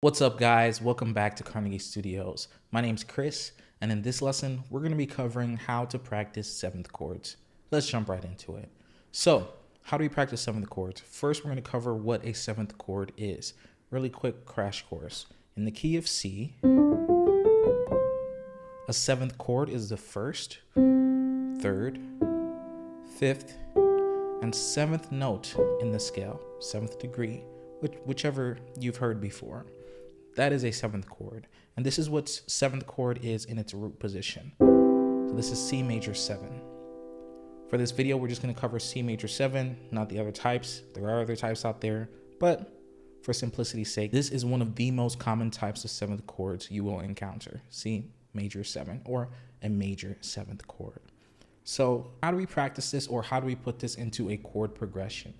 What's up, guys? Welcome back to Carnegie Studios. My name's Chris, and in this lesson, we're going to be covering how to practice seventh chords. Let's jump right into it. So, how do we practice seventh chords? First, we're going to cover what a seventh chord is. Really quick crash course. In the key of C, a seventh chord is the first, third, fifth, and seventh note in the scale, seventh degree, whichever you've heard before. That is a seventh chord. And this is what seventh chord is in its root position. So this is C major 7. For this video, we're just going to cover C major 7, not the other types. There are other types out there, but for simplicity's sake, this is one of the most common types of seventh chords you will encounter. C major 7, or a major seventh chord. So how do we practice this, or how do we put this into a chord progression?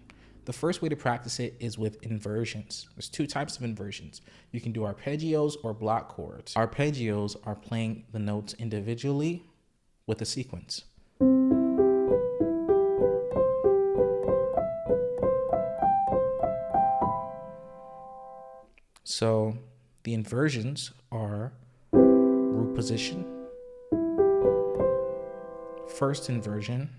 The first way to practice it is with inversions. There's two types of inversions. You can do arpeggios or block chords. Arpeggios are playing the notes individually with a sequence. So the inversions are root position, first inversion,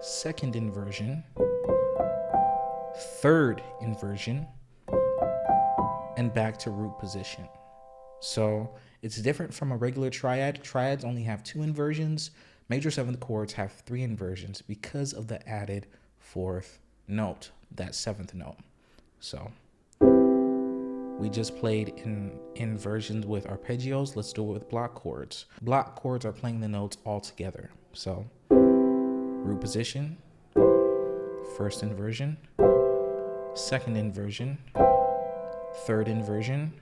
second inversion, third inversion, and back to root position. So it's different from a regular triad. Triads only have 2 inversions. Major seventh chords have 3 inversions because of the added fourth note, that seventh note. So we just played in inversions with arpeggios. Let's do it with block chords. Block chords are playing the notes all together. So root position, first inversion, second inversion, third inversion,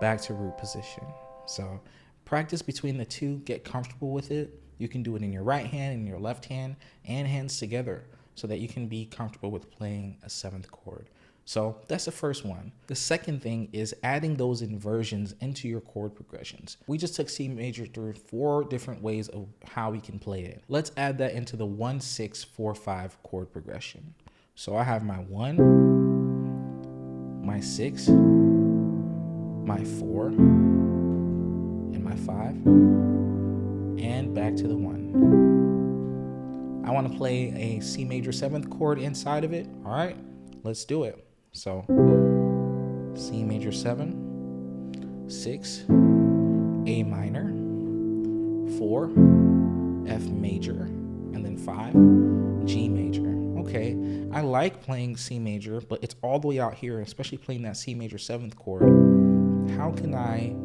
back to root position. So practice between the two, get comfortable with it. You can do it in your right hand and your left hand and hands together so that you can be comfortable with playing a seventh chord. So that's the first one. The second thing is adding those inversions into your chord progressions. We just took C major through 4 different ways of how we can play it. Let's add that into the 1-6-4-5 chord progression. So I have my 1, my 6, my 4, and my 5, and back to the 1. I want to play a C major 7th chord inside of it. All right, let's do it. So C major 7, 6, A minor, 4, F major, and then 5, G major. Okay, I like playing C major, but it's all the way out here, especially playing that C major 7th chord. How can I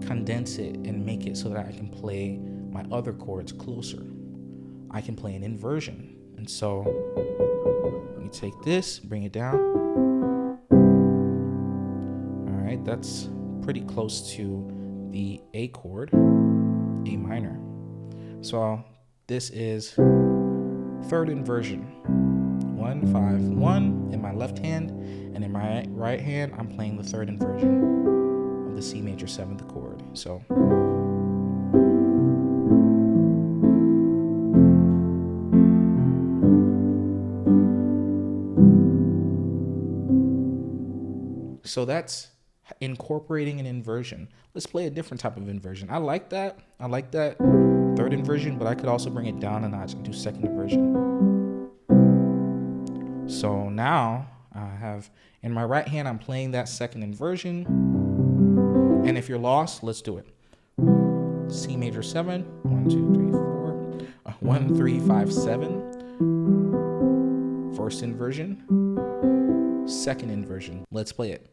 condense it and make it so that I can play my other chords closer? I can play an inversion. And so let me take this, bring it down. That's pretty close to the A chord, A minor. So this is third inversion, 1, 5, 1 in my left hand, and in my right hand, I'm playing the third inversion of the C major 7th chord. So that's incorporating an inversion. Let's play a different type of inversion. I like that third inversion, but I could also bring it down a notch and do second inversion. So now I have in my right hand, I'm playing that second inversion. And if you're lost, let's do it. C major 7, 1, 2, 3, 4, 1, 3, 5, 7. First inversion, second inversion. Let's play it.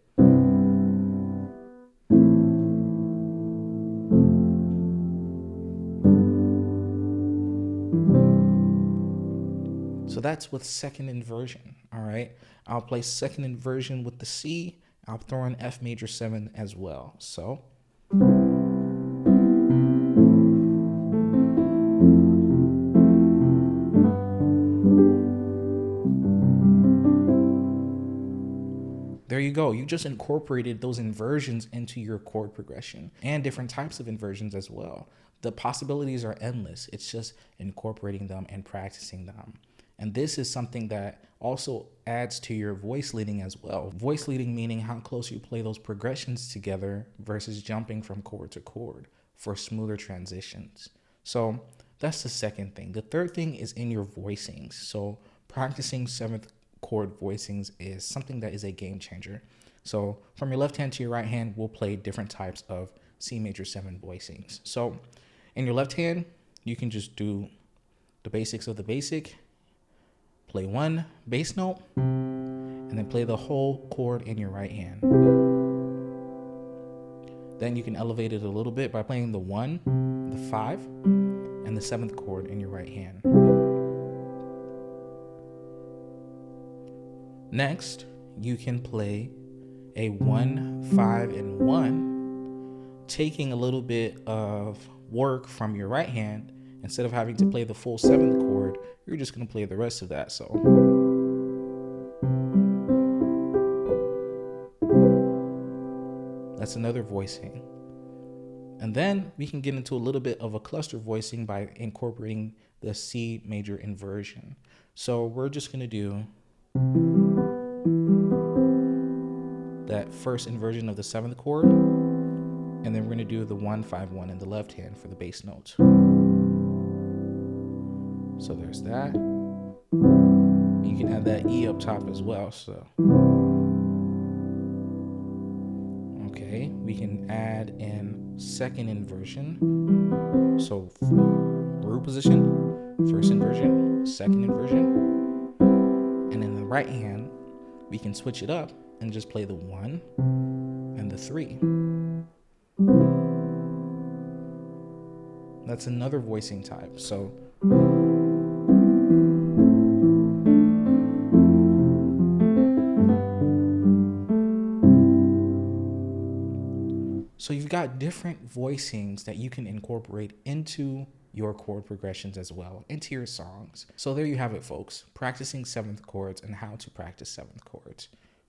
So that's with second inversion, all right? I'll play second inversion with the C. I'll throw in F major 7 as well. So there you go. You just incorporated those inversions into your chord progression and different types of inversions as well. The possibilities are endless. It's just incorporating them and practicing them. And this is something that also adds to your voice leading as well. Voice leading meaning how close you play those progressions together versus jumping from chord to chord for smoother transitions. So that's the second thing. The third thing is in your voicings. So practicing 7th chord voicings is something that is a game changer. So from your left hand to your right hand, we'll play different types of C major 7 voicings. So in your left hand, you can just do the basics of the basic, play one bass note, and then play the whole chord in your right hand. Then you can elevate it a little bit by playing the 1, the 5, and the 7th chord in your right hand. Next, you can play a 1, 5, and 1, taking a little bit of work from your right hand. Instead of having to play the full 7th chord, you're just going to play the rest of that. So that's another voicing. And then we can get into a little bit of a cluster voicing by incorporating the C major inversion. So we're just going to do that first inversion of the 7th chord, and then we're going to do the 1, 5, 1 in the left hand for the bass notes. So there's that. You can add that E up top as well. So okay, we can add in second inversion. So root position, first inversion, second inversion. And in the right hand, we can switch it up and just play the 1 and the 3. That's another voicing type. So you've got different voicings that you can incorporate into your chord progressions as well, into your songs. So there you have it, folks. Practicing 7th chords and how to practice 7th chords.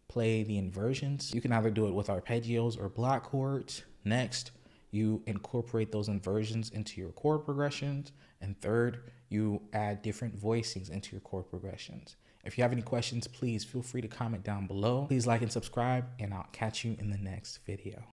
Play the inversions. You can either do it with arpeggios or block chords. Next, you incorporate those inversions into your chord progressions. And third, you add different voicings into your chord progressions. If you have any questions, please feel free to comment down below. Please like and subscribe, and I'll catch you in the next video.